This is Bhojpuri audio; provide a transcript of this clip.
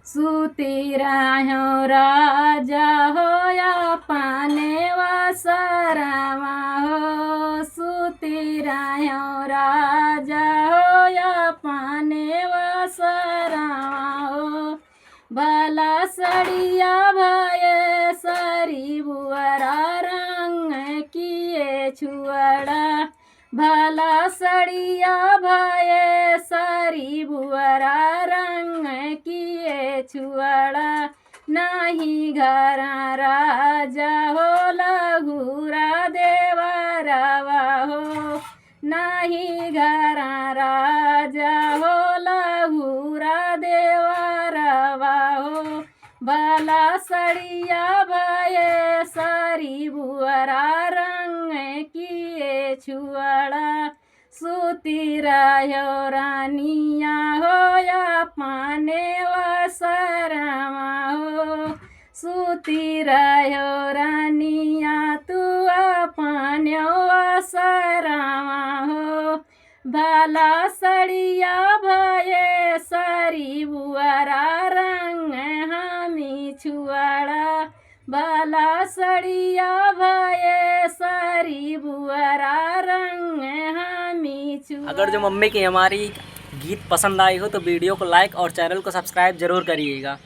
सूती रहो राजा होया पाने वसरावा हो। सूती रहो राजा होया पाने वसरावा हो। भला सड़िया भये सरी बुअरा रंग किए छुअड़ा। भला सड़िया भये सरी बुअरा रंग किए छुअड़ा। नाही घरा राजा हो लघुरा देवरवा हो। नाही घरा राजा हो लघुरा देवरवा हो। भला सड़िया भये सरी बुअरा रंग किए छुअड़ा। सूती रहो रानिया होया पाने वसरावा हो। सूती रहो रानिया तू पाने वसरावा हो। भला सड़िया भये सरी बुअरा रंग हामी छुअड़ा। भला सड़िया भये सरी बुअरा रंग हामी छुअड़ा। अगर जो मम्मी की हमारी गीत पसंद आई हो तो वीडियो को लाइक और चैनल को सब्सक्राइब जरूर करिएगा।